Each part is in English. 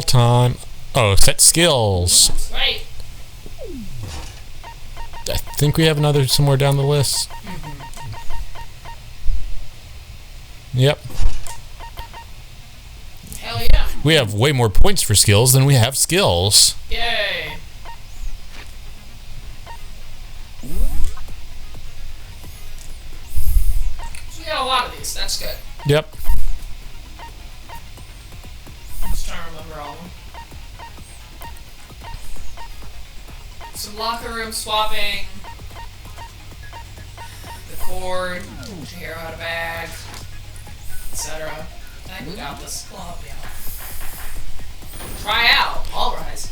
skill time. Oh, set skills. Right. I think we have another somewhere down the list. Yep. Hell yeah. We have way more points for skills than we have skills. Yay. So we got a lot of these. That's good. Yep. I'm just trying to remember all of them. Some locker room swapping. The cord. Hero out of bag. Etc. I think we got this. We'll help you out. Try out. All rise.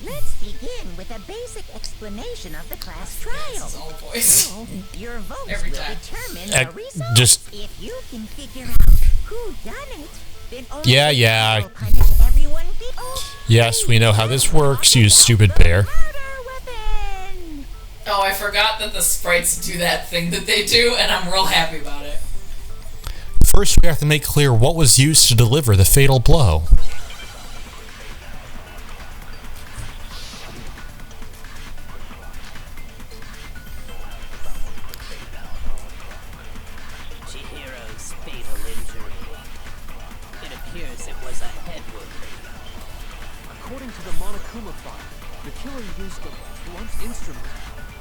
Let's begin with a basic explanation of the class trial. His own voice. Your votes Every will time. determine the result. Just If you can figure out who done it, then only Yeah. will punish everyone yes, we know how this works, you stupid bear. Oh, I forgot that the sprites do that thing that they do, and I'm real happy about it. First, we have to make clear what was used to deliver the fatal blow. Chihiro's fatal injury. It appears it was a head wound. According to the Monokuma file, the killer used a blunt instrument.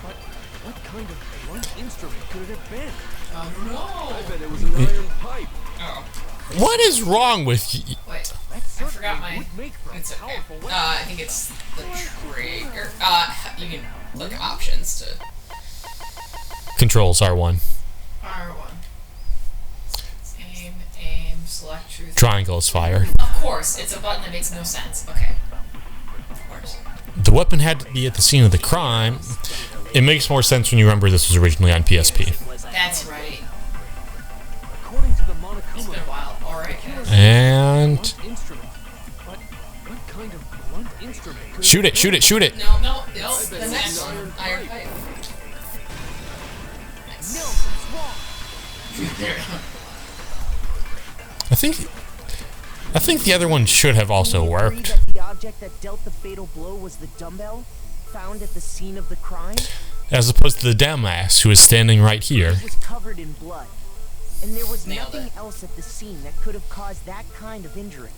But what kind of blunt instrument could it have been? Oh no! I bet it was an iron pipe. Oh. What is wrong with you? Wait. That I forgot my. would make for a It's okay. powerful weapon. I think it's the trigger. You can look at options to Controls R1. R1. Aim, select truth. Triangle is fire. Of course, it's a button that makes no sense. Okay. Of course. The weapon had to be at the scene of the crime. It makes more sense when you remember this was originally on PSP. That's right. According to the It's Monokuma been a while. Alright, guys. And blunt instrument. But what kind of blunt instrument could shoot it, shoot it, shoot it. No, it's the next one. Iron pipe. Nice. No, it's wrong. I think the other one should have also Agree worked. that the object that dealt the fatal blow was the dumbbell found at the scene of the crime. As opposed to the dumbass who is standing right here. It was covered in blood, and there was Nailed nothing it. else at the scene that could have caused that kind of injury.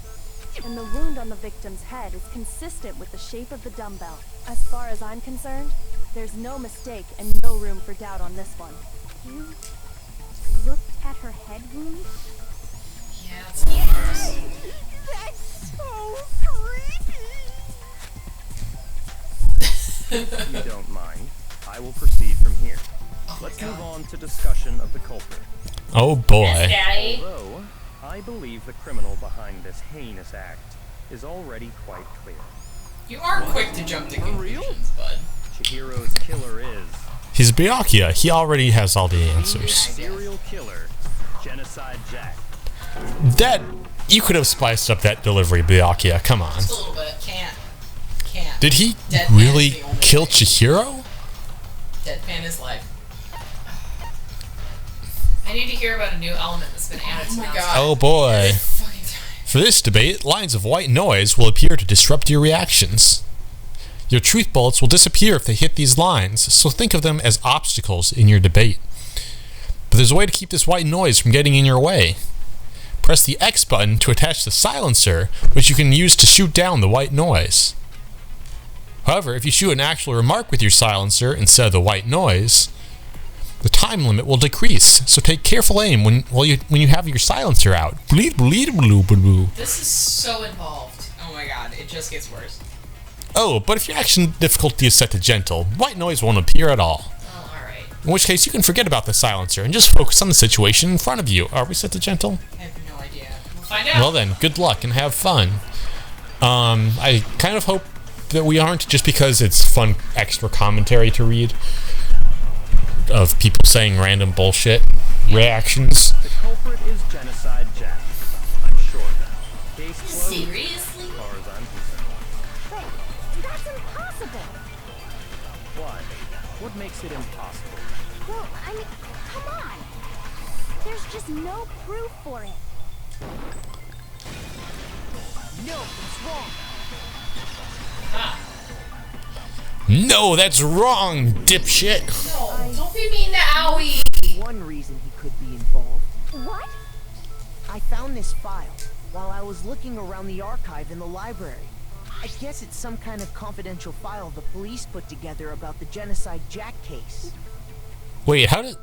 And the wound on the victim's head is consistent with the shape of the dumbbell. As far as I'm concerned, there's no mistake and no room for doubt on this one. You looked at her head wound? Yeah, it's a little gross. That's so creepy. If you don't mind, I will proceed from here. Oh my Let's move god. on to discussion of the culprit. Oh boy. Daddy. Although, I believe the criminal behind this heinous act is already quite clear. You are quick to jump to conclusions, bud. Chihiro's killer is He's Byakuya. He already has all the answers. serial killer, Genocide Jack. That you could have spiced up that delivery, Byakuya. Come on. Just a little bit. Can't. Did he Deadpan really is the only kill thing. Chihiro? Deadpan is life. I need to hear about a new element that's been added to my god. Oh boy. Fucking time. For this debate, lines of white noise will appear to disrupt your reactions. Your truth bullets will disappear if they hit these lines, so think of them as obstacles in your debate. But there's a way to keep this white noise from getting in your way. Press the X button to attach the silencer, which you can use to shoot down the white noise. However, if you shoot an actual remark with your silencer instead of the white noise, the time limit will decrease, so take careful aim when you have your silencer out. Bleed, bleed, blue, blue, blue. This is so involved. Oh my god, it just gets worse. Oh, but if your action difficulty is set to gentle, white noise won't appear at all. Oh, alright. In which case, you can forget about the silencer and just focus on the situation in front of you. Are we set to gentle? I have no idea. We'll find out. Well then, good luck and have fun. I kind of hope that we aren't, just because it's fun extra commentary to read of people saying random bullshit reactions. The culprit is Genocide Jack. I'm sure. Case closed. Seriously? As far as I'm concerned. But that's impossible. Why? What makes it impossible? Well, I mean, come on. There's just no proof for it. No, it's wrong. Ah. No, that's wrong, dipshit. No, don't be mean to Owie. One reason he could be involved. What? I found this file while I was looking around the archive in the library. I guess it's some kind of confidential file the police put together about the Genocide Jack case. Wait, how did...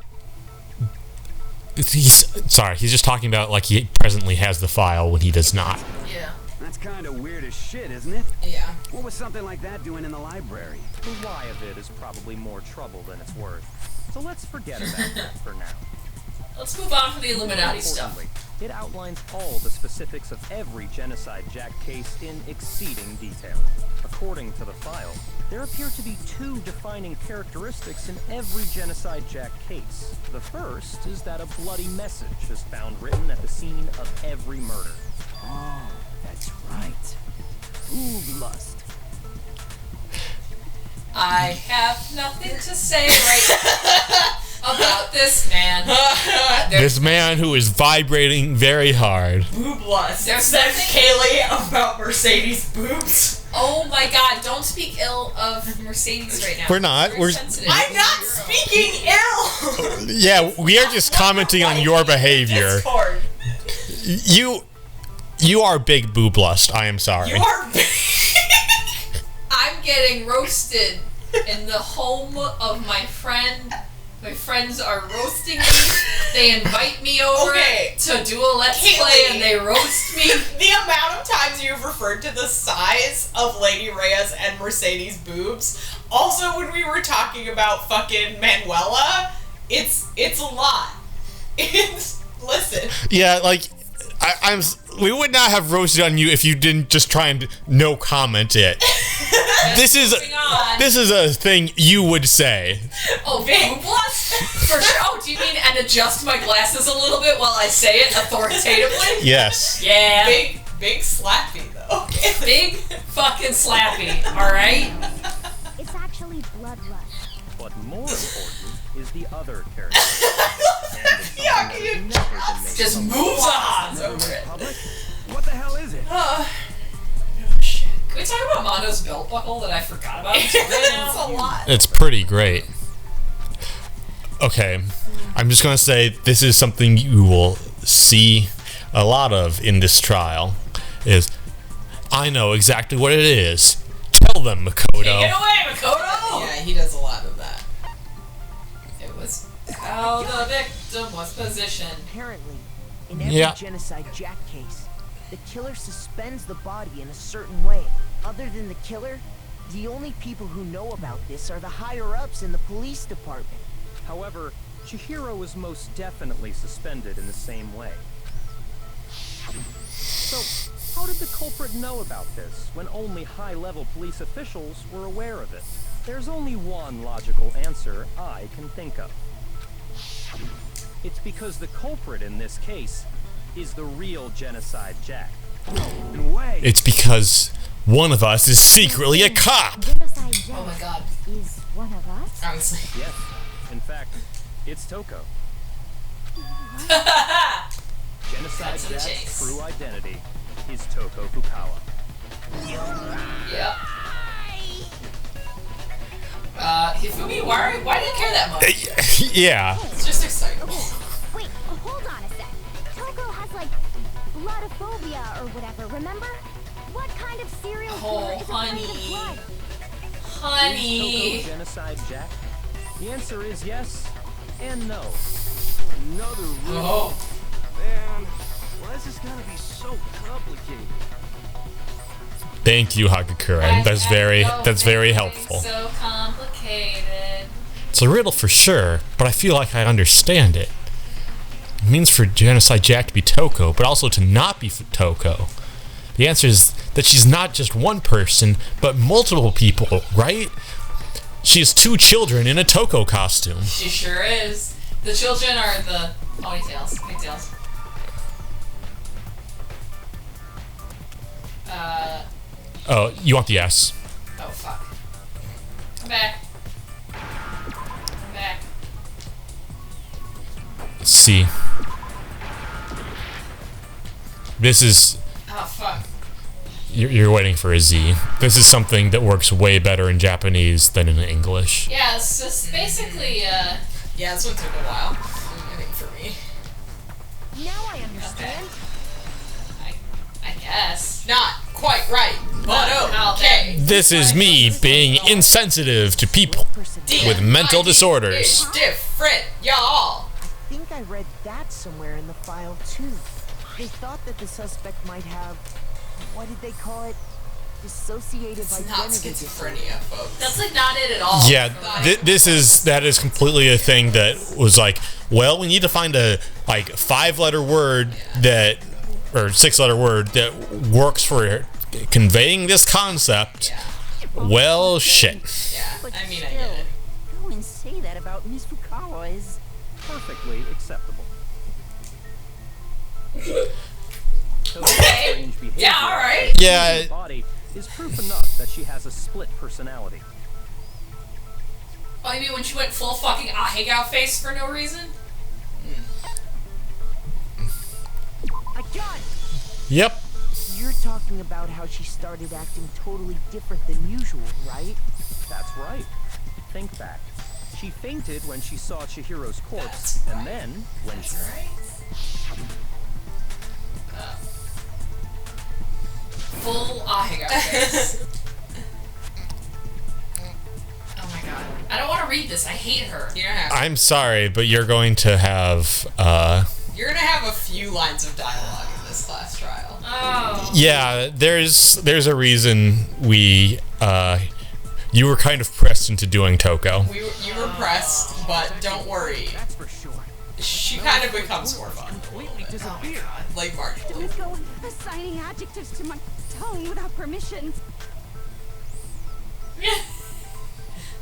Sorry, he's just talking about like he presently has the file when he does not. Yeah. That's kind of weird as shit, isn't it? Yeah. What was something like that doing in the library? The why of it is probably more trouble than it's worth. So let's forget about that for now. Let's move on from the Illuminati stuff. Importantly, it outlines all the specifics of every Genocide Jack case in exceeding detail. According to the file, there appear to be 2 defining characteristics in every Genocide Jack case. The first is that a bloody message is found written at the scene of every murder. Oh, that's right. Boob lust. I have nothing to say right about this man. This man who is vibrating very hard. Boob lust. There's Says nothing- Kaylee about Mercedes boobs. Oh my god, don't speak ill of Mercedes right now. We're not. Very We're- sensitive. I'm not speaking ill. Yeah, we are just commenting on your behavior. Discord. You are big boob lust. I am sorry. You are. I'm getting roasted in the home of my friend. My friends are roasting me. They invite me over Okay. to do a let's Kaylee. play and they roast me. The amount of times you've referred to the size of Lady Rhea's and Mercedes boobs. Also, when we were talking about fucking Manuela, it's a lot. Listen. Yeah, like we would not have roasted on you if you didn't just try and no comment it. This is a thing you would say. Oh, boob lust? For sure. Oh, do you mean and adjust my glasses a little bit while I say it authoritatively? Yes. Yeah. Big slappy though. Big fucking slappy, alright? It's actually blood lust. But more important is the other characteristic. Just moves on over it. Public? What the hell is it? Shit. Can we talk about Mondo's belt buckle that I forgot about? It's a lot. It's pretty great. Okay, I'm just gonna say this is something you will see a lot of in this trial. Is I know exactly what it is. Tell them, Makoto. Take it away, Makoto! Yeah, he does a lot of that. It was how the victim was positioned. Apparently, in every Genocide Jack case, the killer suspends the body in a certain way. Other than the killer, the only people who know about this are the higher-ups in the police department. However, Chihiro is most definitely suspended in the same way. So, how did the culprit know about this when only high-level police officials were aware of it? There's only one logical answer I can think of. It's because the culprit in this case is the real Genocide Jack. No way. It's because one of us is secretly a cop. Genocide Jack Oh my god. is one of us? Honestly. Yes, in fact, it's Toko. Genocide That's the Jack's chase. true identity is Toko Fukawa. Yep. Hifumi, why do you care that much? Yeah. It's just exciting. Wait, hold on a sec. Toko has like bloodophobia or whatever, remember? What kind of serial killer is afraid of blood? Honey. Is Toko Genocide Jack? The answer is yes and no. Another rule. Oh. Man, why is this gonna be so complicated? Thank you, Hagakure. That's very helpful. So complicated. It's a riddle for sure, but I feel like I understand it. It means for Genocide Jack to be Toko, but also to not be Toko. The answer is that she's not just one person, but multiple people, right? She has 2 children in a Toko costume. She sure is. The children are the ponytails, pigtails. Oh, you want the S? Oh fuck. Come back. Come back. Let's see. This is... Oh fuck. you're waiting for a Z. This is something that works way better in Japanese than in English. Yeah, it's just basically, Yeah, this one took a while, I think, for me. Now I understand. I guess. Not quite right, but okay. This is me being insensitive to people with mental disorders. It's different, y'all. I think I read that somewhere in the file too. They thought that the suspect might have, what did they call it? Dissociative It's not identity disorder. schizophrenia, folks. That's like not it at all. Yeah, that is completely a thing that was like, well, we need to find a like 5-letter word that, or 6-letter word that works for conveying this concept. Yeah. Well, shit. Yeah, But I mean, I still, get it. go and say that about Miss Fukawa is... Perfectly acceptable. Okay. Yeah, alright. Yeah. Body is proof enough that she has a split personality. Oh, you mean when she went full fucking Ahegao face for no reason? I got it! Yep. You're talking about how she started acting totally different than usual, right? That's right. Think back. She fainted when she saw Chihiro's corpse, and then when she... Full Ahegao face. Oh my god. I don't want to read this. I hate her. You're gonna have, I'm sorry, but you're going to have you're gonna have a few lines of dialogue in this class trial. Oh. yeah, there's a reason we you were kind of pressed into doing Toko. You were pressed, but don't worry. That's for sure. She kind of becomes more fun. Completely disappeared. Like marginally. Don't go assigning adjectives to my tongue without permission.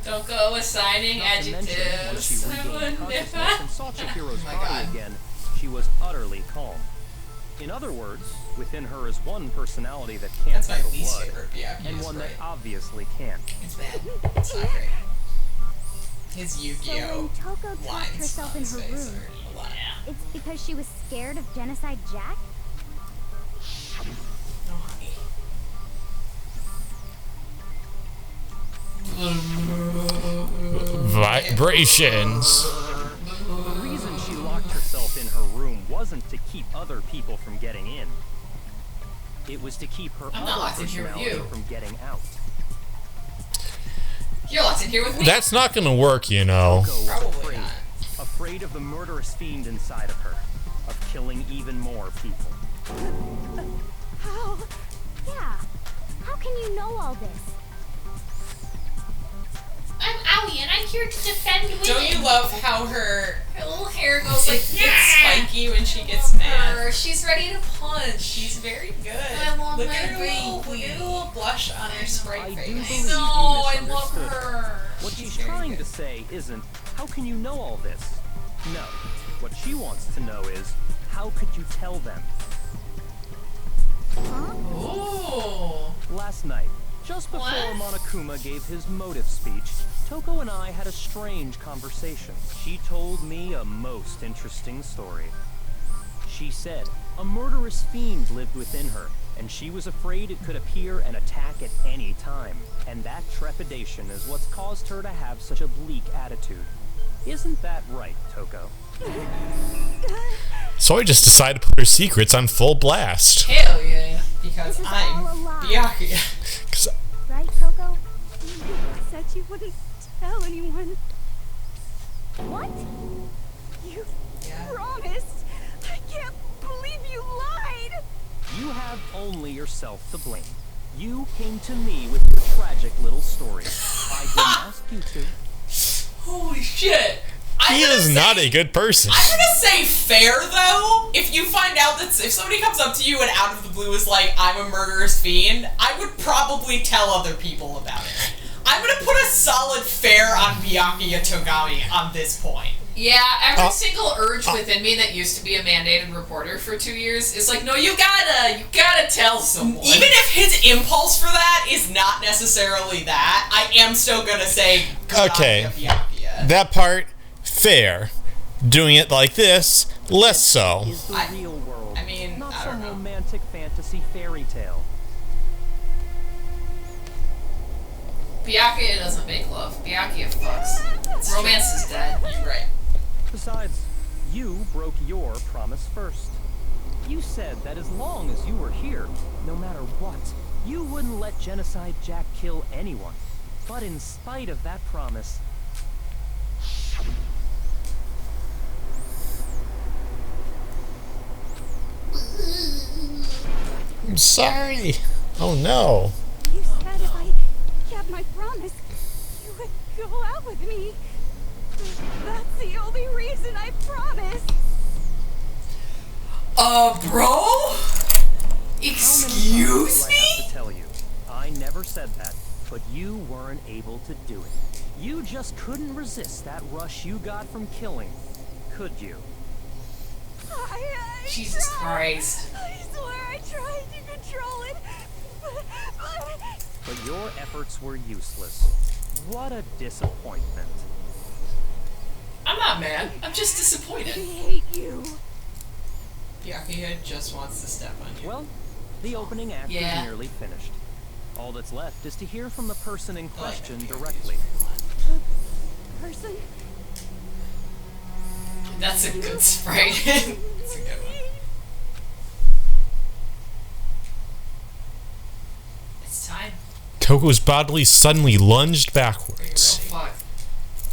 Don't go assigning Not to mention, when she adjectives. regained consciousness and saw Chihiro's my body God. again, she was utterly calm. In other words, within her is one personality that can't That's my handle least blood, favorite Byakuya. and one that obviously can. It's bad. It's not great. His So Yu-Gi-Oh! when Toko trapped lines herself on in his her face room, are a lot. it's because she was scared of Genocide Jack? Oh, honey. Vibrations. The reason she locked herself in her room wasn't to keep other people from getting in. It was to keep her I'm not other locked in here with personality you. from getting out. You're locked in here with me. That's not gonna work, you know. Toko was Probably afraid. not. Afraid of the murderous fiend inside of her. Of killing even more people. How? Yeah. How can you know all this? I'm Owie, and I'm here to defend women. Don't you love how her little hair goes like gets spiky when she gets mad? her. She's ready to punch. She's very good. I love look my at her little, baby. look at her little blush on her sprite I do face. believe No, I you love misunderstood. her. What she's very trying good. to say isn't, how can you know all this? No. What she wants to know is, how could you tell them? Ooh. Last night, just before What? Monokuma gave his motive speech, Toko and I had a strange conversation. She told me a most interesting story. She said a murderous fiend lived within her, and she was afraid it could appear and attack at any time. And that trepidation is what's caused her to have such a bleak attitude. Isn't that right, Toko? So I just decided to put her secrets on full blast. Hell yeah, because This is I'm all a lie. Byakuya. 'Cause Right, Toko? You said you wouldn't tell anyone. What? You promised? I can't believe you lied! You have only yourself to blame. You came to me with your tragic little story. I didn't ask you to. Holy shit. he is not a good person. I'm gonna say fair though. If you find out that if somebody comes up to you and out of the blue is like, I'm a murderous fiend, I would probably tell other people about it. I'm gonna put a solid fair on Byakuya Togami on this point. Yeah, every single urge within me that used to be a mandated reporter for 2 years is like, no, you gotta tell someone. Even if his impulse for that is not necessarily that, I am still gonna say Okay. Byakuya. That part, fair. Doing it like this, less so. Is the real world. I mean, not I don't some know. romantic fantasy fairy tale. Byakuya doesn't make love. Byakuya fucks. Romance is dead. You're right. Besides, you broke your promise first. You said that as long as you were here, no matter what, you wouldn't let Genocide Jack kill anyone. But in spite of that promise... I'm sorry. Oh no. You said if I kept my promise, you would go out with me. That's the only reason I promised. Bro? Excuse I me? have to tell you, I never said that, but you weren't able to do it. You just couldn't resist that rush you got from killing, could you? I Jesus tried. Christ. I swear I tried to control it, but But your efforts were useless. What a disappointment. I'm not mad. I'm just I disappointed. hate you. Byakuya just wants to step on you. Well, the opening act Yeah. is nearly finished. All that's left is to hear from the person in question directly. Person? That's a good sprite. That's a good one. It's time. Toko's body suddenly lunged Oh, backwards. fuck.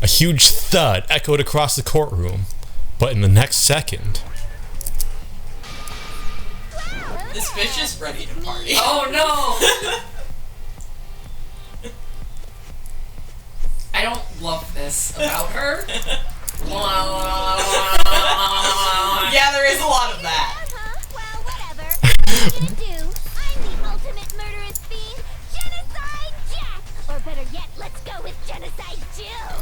A huge thud echoed across the courtroom, but in the next second, This bitch is ready to party. Oh no! I don't love this about her. Yeah, there is a lot of that. Well, whatever. What you do? I'm the ultimate murderous fiend, Genocide Jack. Or better yet, let's go with Genocide Jill.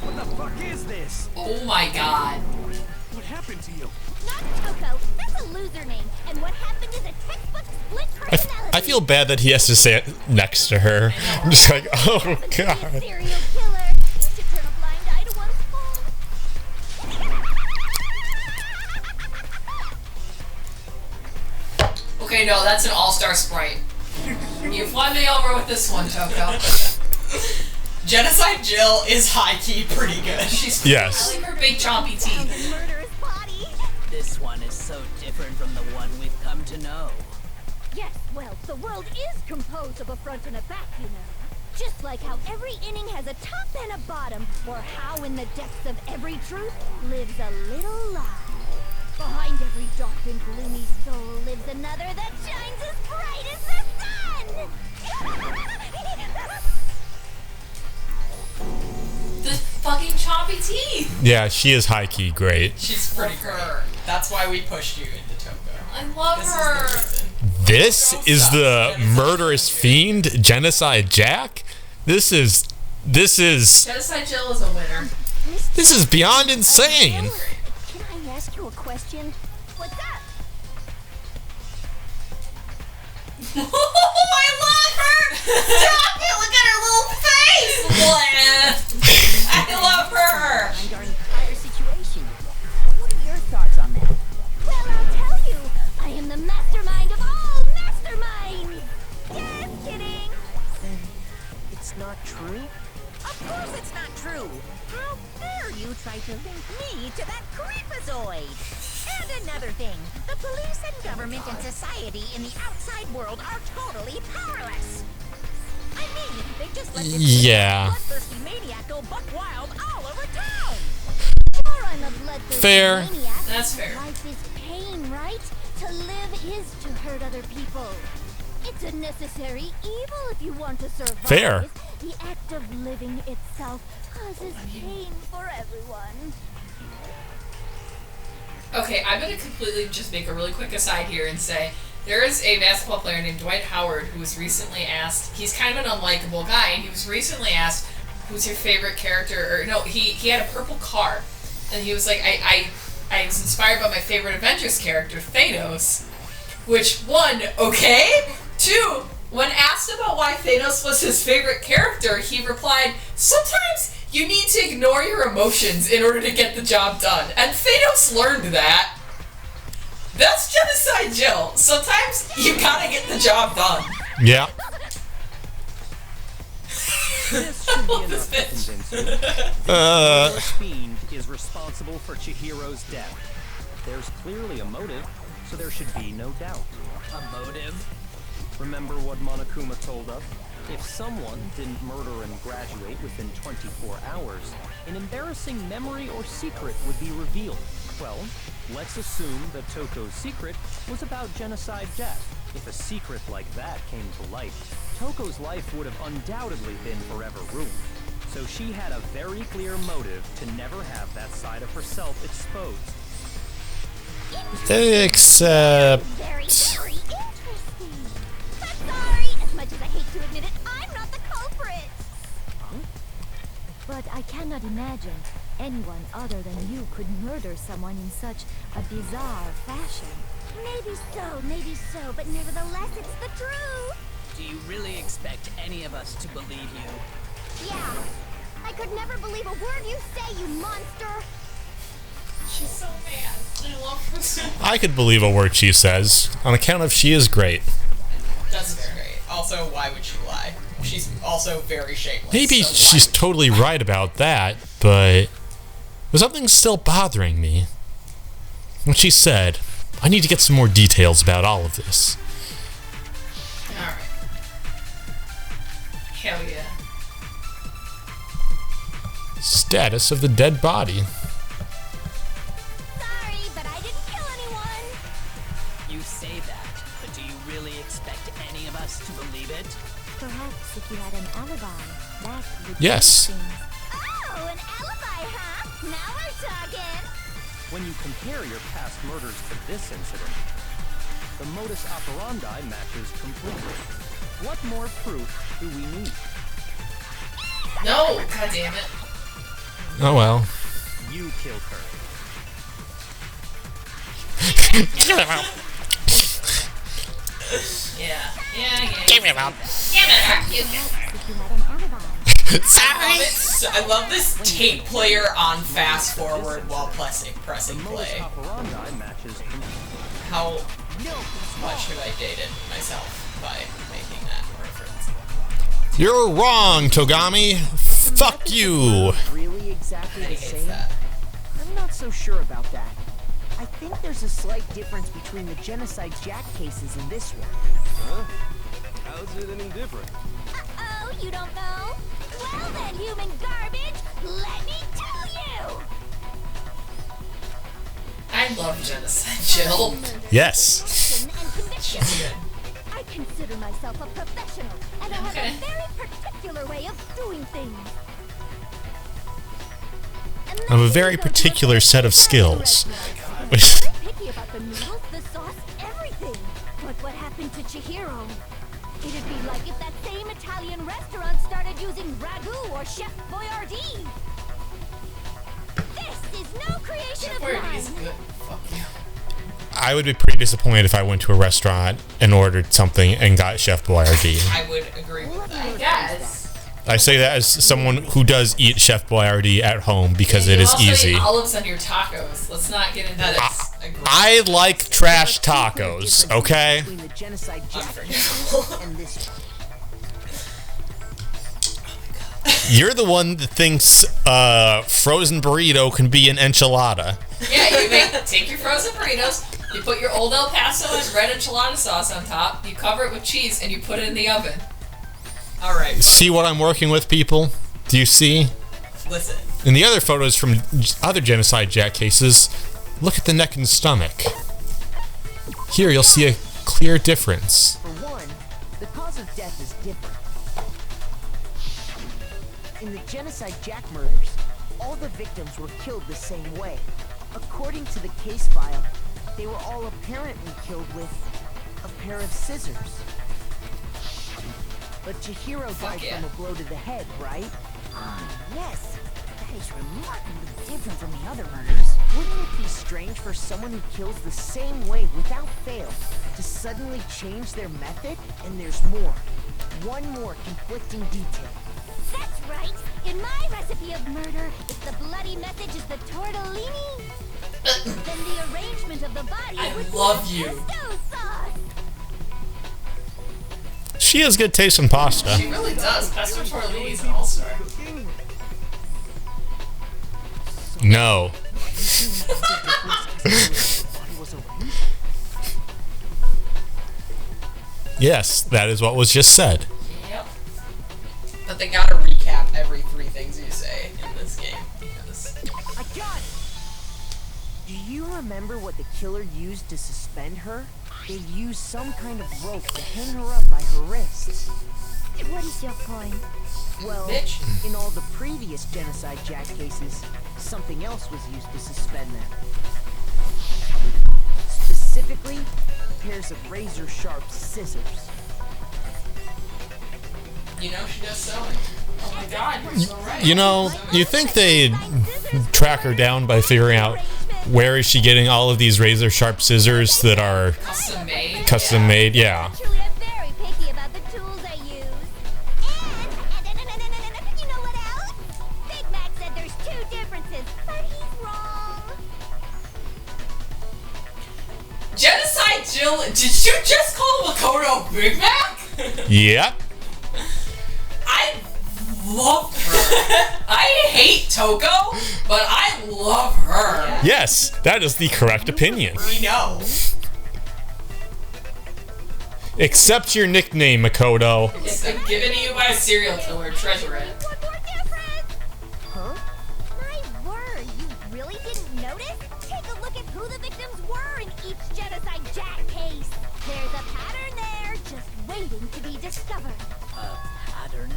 What the fuck is this? Oh my god. What happened to you? Not Toko. That's a loser name. And what happened is a textbook split personality. I feel bad that he has to say it next to her. I'm just like, oh god. Serial killer. You should turn a blind eye to one's faults. Okay, no, that's an all-star sprite. You've won me over with this one, Toko. Genocide Jill is high-key pretty good. She's Yes. I like her big chompy teeth. Murderous body. This one is so different from the one we've come to know. Yes, well, the world is composed of a front and a back, you know. Just like how every inning has a top and a bottom, or how in the depths of every truth lives a little lie. Behind every dark and gloomy soul lives another that shines as bright as the sun! The fucking chompy teeth. Yeah, she is high key great. She's pretty great. That's why we pushed you into Toko. I love This her. is the reason. This Toko is sucks. the Genocide murderous Jack. fiend, Genocide Jack. This is Genocide Jill is a winner. beyond insane. Can I ask you a question? What's up? Oh, I love her! Stop it! Look at her little face! Blah. I love her! Behind our entire situation. What are your thoughts on that? Well, I'll tell you. I am the mastermind of all masterminds. Just kidding. Then it's not true? Of course it's not true. How dare you try to link me to that creepazoid? And another thing, the police and government and society in the outside world are totally powerless. I mean, they just let this Yeah. bloodthirsty maniac go buck wild all over town. Sure, I'm a bloodthirsty Fair. maniac. That's fair. Life is pain, right? To live is to hurt other people. It's a necessary evil if you want to survive. Fair. The act of living itself causes pain for everyone. Okay, I'm gonna completely just make a really quick aside here and say there is a basketball player named Dwight Howard who was recently asked. He's kind of an unlikable guy, and he was recently asked, "Who's your favorite character?" Or no, he had a purple car, and he was like, "I was inspired by my favorite Avengers character, Thanos." Which one? Okay. Two. When asked about why Thanos was his favorite character, he replied, "Sometimes you need to ignore your emotions in order to get the job done." And Thanos learned that. That's Genocide Jill. Sometimes you gotta get the job done. Yeah. This should be enough to convince you. The fiend is responsible for Chihiro's death. There's clearly a motive, so there should be no doubt. A motive? Remember what Monokuma told us? If someone didn't murder and graduate within 24 hours, an embarrassing memory or secret would be revealed. Well, let's assume that Toko's secret was about Genocide Jack. If a secret like that came to light, Toko's life would have undoubtedly been forever ruined. So she had a very clear motive to never have that side of herself exposed. Except... Very interesting. But sorry, as much as I hate to admit it, I'm not the culprit. But I cannot imagine anyone other than you could murder someone in such a bizarre fashion. Maybe so, but nevertheless, it's the truth. Do you really expect any of us to believe you? Yeah. I could never believe a word you say, you monster. She's so mad. I love her. I could believe a word she says, on account of she is great. That's very great. Also, why would she lie? She's also very shameless. Maybe so she's totally right about that, but something's still bothering me. When she said, I need to get some more details about all of this. Alright. Hell yeah. Status of the dead body. Sorry, but I didn't kill anyone. You say that, but do you really expect any of us to believe it? Perhaps if you had an alibi, that would Yes. change things. Oh, an alibi, huh? Now we're talking. When you compare your past murders to this incident, the modus operandi matches completely. What more proof do we need? No! God damn it. Oh well. You killed her. Yeah. Give me a mouth. I love this tape player on fast forward while pressing play. Operandi matches completely. How much have I dated myself by making that reference? You're wrong, Togami. Fuck you. Really exactly He the hates same? that. I'm not so sure about that. I think there's a slight difference between the Genocide Jack cases and this one. Huh? How's it any different? Uh-oh, you don't know? Well then, human garbage, let me tell you! I love Genocide Jill. Yes. And conviction. She's good. I consider myself a professional, and I have Okay. a very particular way of doing things. I have a very particular set of skills. I'm picky about the noodles, the sauce, everything. But what happened to Chihiro? It'd be like if that same Italian restaurant started using ragu or Chef Boyardee. This is no creation of Where mine. is good? Fuck you. I would be pretty disappointed if I went to a restaurant and ordered something and got Chef Boyardee. I would agree with that. I guess. I say that as someone who does eat Chef Boyardee at home because it is You also easy. eat olives on your tacos. Let's not get into this. I like trash tacos, okay? Between the Genocide Jack cases and this one. You're the one that thinks frozen burrito can be an enchilada. Yeah, you take your frozen burritos, you put your old El Paso and red enchilada sauce on top, you cover it with cheese, and you put it in the oven. Alright, fine. See what I'm working with, people? Do you see? Listen. In the other photos from other Genocide Jack cases, look at the neck and stomach. Here you'll see a clear difference. For one, the cause of death is different. In the Genocide Jack murders, all the victims were killed the same way. According to the case file, they were all apparently killed with a pair of scissors. But Chihiro died from a blow to the head, right? Yes, that is remarkably different from the other murders. Wouldn't it be strange for someone who kills the same way without fail to suddenly change their method? And there's more. One more conflicting detail. That's right. In my recipe of murder, if the bloody message is the tortellini, then the arrangement of the body would love be you. pesto sauce. She has good taste in pasta. She really does. Pesto tortellini's an all-star. No. Yes, that is what was just said. Yep. But they gotta recap every 3 things you say in this game. Because... I got it! Do you remember what the killer used to suspend her? They used some kind of rope to hang her up by her wrists. What is your point? Well, Bitch. in all the previous Genocide Jack cases, something else was used to suspend them. Specifically, pairs of razor-sharp scissors. You know she does sewing. Oh my god, you're so right. You know, you think they'd track her down by figuring out where is she getting all of these razor sharp scissors that are Custom made. custom made? Yeah. Actually, I'm very picky about the tools I use. And you know what else? Big Mac said there's 2 differences, but he's wrong. Genocide Jill, did you just call Makoto Big Mac? Yep. I love her. I hate Toko, but I love her. Yes, that is the correct opinion. We know. Except your nickname, Makoto. It's been given to you by a serial killer. Treasure it. One more difference! Huh? My word, you really didn't notice? Take a look at who the victims were in each Genocide Jack case. There's a pattern there, just waiting to be discovered. Pattern?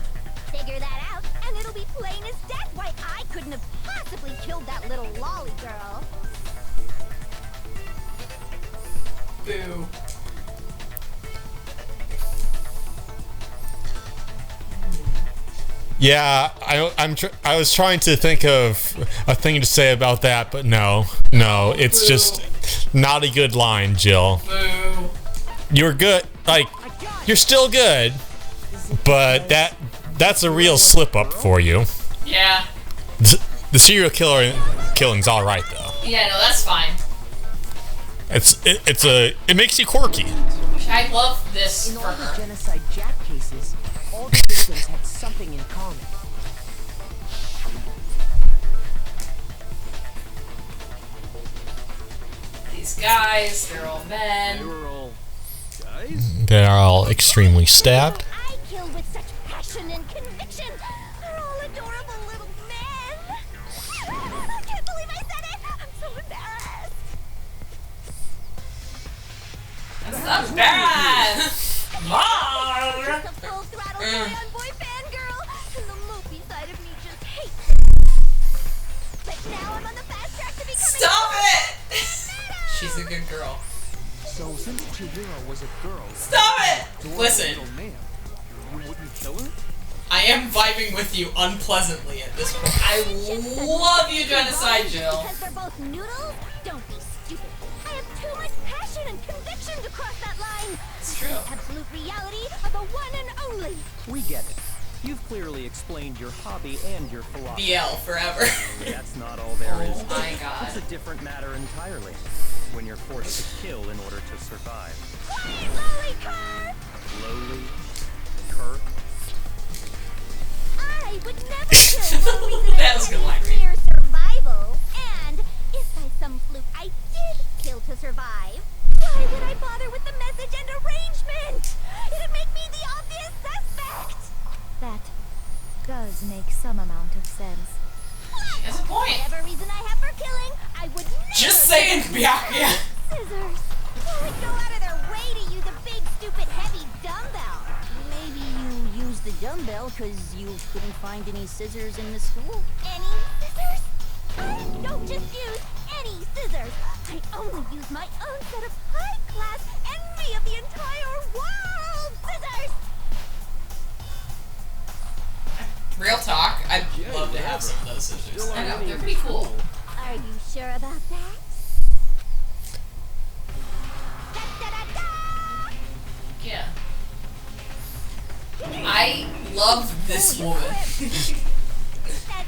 Figure that out, and it'll be plain as death why I couldn't have possibly killed that little lolly girl. Boo. Yeah, I was trying to think of a thing to say about that, but no, it's just not a good line, Jill. Boo. You're good, like you're still good, but that's a real slip up for you. Yeah. The serial killing's all right though. Yeah, no, that's fine. It makes you quirky. I love this In for all the her. Genocide Jack cases, all the victims had something in common. These guys, they're all men. They were all guys? They're all extremely stabbed. I kill with such passion and conviction. They're all adorable little men. I can't believe I said it. I'm so embarrassed. That's not bad. Mom. Just a full throttle boy fangirl, and the mopey side of me just hates it. But now I'm on the fast track to becoming. Stop it! She's a good girl. So since Chihiro was a girl, Stop it! adorable Listen, little man, you wouldn't kill her? I am vibing with you unpleasantly at this point. I love you, Genocide Jill. Because they're both noodles? Don't be stupid. I have too much passion and conviction to cross that line. It's true. Absolute reality of the one and only. We get it. You've clearly explained your hobby and your philosophy. BL forever. That's not all there is. Oh my god. It's a different matter entirely. When you're forced to kill in order to survive. Lolly car! Lowly, Kirk. I would never kill for a reason That was a good line read. mere survival. And if by some fluke I did kill to survive, why would I bother with the message and arrangement? It'd make me the obvious suspect. That does make some amount of sense. She has a point. Whatever reason I have for killing, I would never Just saying, Byakuya. scissors. Who would go out of their way to use a big, stupid, heavy dumbbell? Maybe you used the dumbbell because you couldn't find any scissors in the school? Any scissors? I don't just use any scissors. I only use my own set of high-class envy of the entire world scissors. Real talk, I'd love to have some of those scissors. I know, they're pretty cool. Are you sure about that? Da-da-da-da! Yeah. I love this woman. That's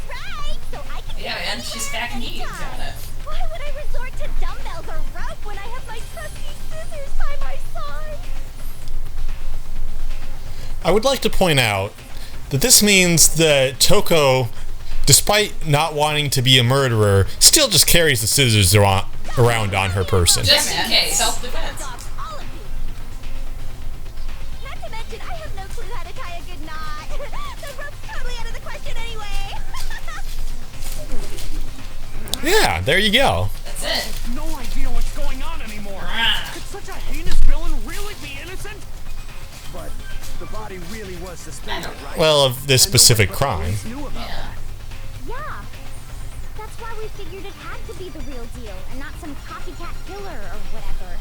right. So I can Yeah, man, do she's that back in heat. anytime. Got it. Why would I resort to dumbbells or rope when I have my trusty scissors by my side? I would like to point out that this means that Toko, despite not wanting to be a murderer, still just carries the scissors around on her person. Just in case. Self-defense. Not to mention, I have no clue how to tie a good knot. The rope's totally out of the question anyway. Yeah, there you go. That's it. No idea what's going on anymore. Could such a heinous villain really be innocent? But the body really was suspended, right? Well, of this specific crime. Yeah. That's why we figured it had to be the real deal and not some copycat killer or whatever.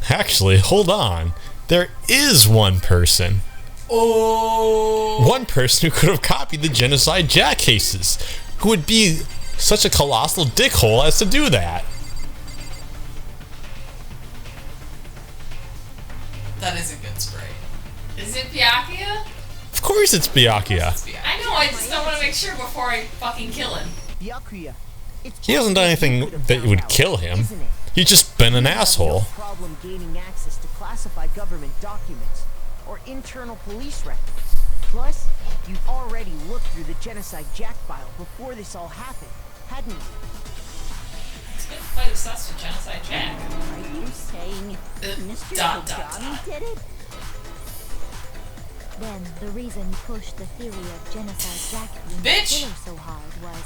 Actually, hold on. There is one person. Oh. One person who could have copied the Genocide Jack cases. Who would be such a colossal dickhole as to do that. That is a good spray. Is it Byakuya? Of course it's Byakuya. I know, I just don't want to make sure before I fucking kill him. Byakuya. He hasn't done anything that would kill him. He's just been an asshole. No problem gaining access to classified government documents or internal police records. Plus, you've already looked through the Genocide Jack file before this all happened, hadn't you? It's been quite obsessed with Genocide Jack. Are you saying Mr. Kogami did it? Then the reason you pushed the theory of Genocide Jack being the killer so hard was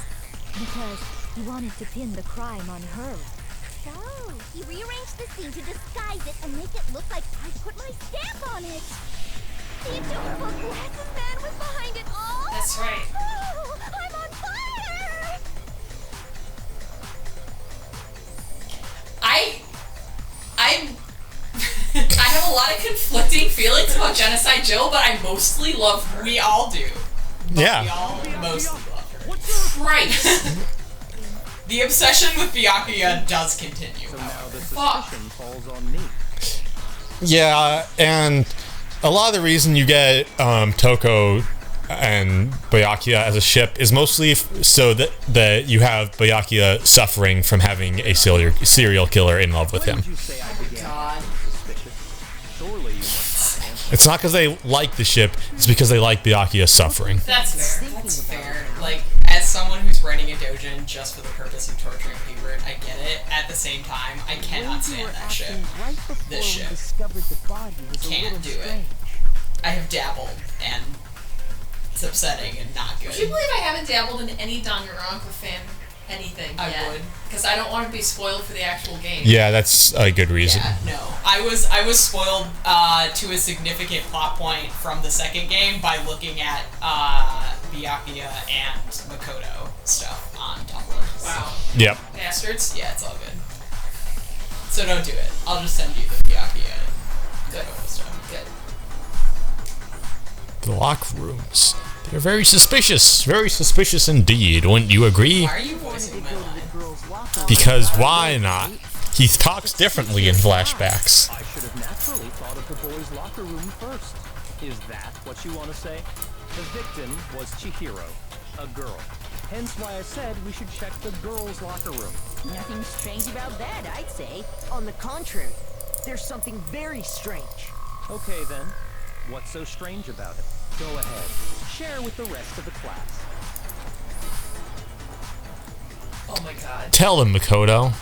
because you wanted to pin the crime on her. So, he rearranged the scene to disguise it and make it look like I put my stamp on it. The adorable glasses man was behind it all. That's right. Oh, I'm on fire! I have a lot of conflicting feelings about Genocide Jill, but I mostly love her. We all do. But Yeah. We all mostly love her. Right. The obsession with Byakuya does continue. So now the suspicion falls on me. Yeah, and a lot of the reason you get Toko and Byakuya as a ship is mostly so that you have Byakuya suffering from having a serial killer in love with him. God. It's not because they like the ship, it's because they like Byakuya suffering. That's fair. That's fair. Like, as someone who's writing a doujin just for the purpose of torturing favorite, I get it. At the same time, I cannot stand that ship. This ship. Can't do it. I have dabbled, and it's upsetting and not good. Would you believe I haven't dabbled in any Danganronpa fan anything yet? I would. Because I don't want to be spoiled for the actual game. Yeah, that's a good reason. Yeah, no. I was spoiled to a significant plot point from the second game by looking at Byakuya and Makoto stuff on Tumblr. Wow. Yep. Bastards. Yeah, it's all good. So don't do it. I'll just send you the Byakuya and Makoto stuff. Good. The locker rooms. They're very suspicious indeed, wouldn't you agree? Why are you voicing my line? Because why not? He talks differently in flashbacks. I should have naturally thought of the boys' locker room first. Is that what you want to say? The victim was Chihiro, a girl. Hence why I said we should check the girls' locker room. Nothing strange about that, I'd say. On the contrary, there's something very strange. Okay then, what's so strange about it? Go ahead, share with the rest of the class. Oh my god. Tell them, Makoto.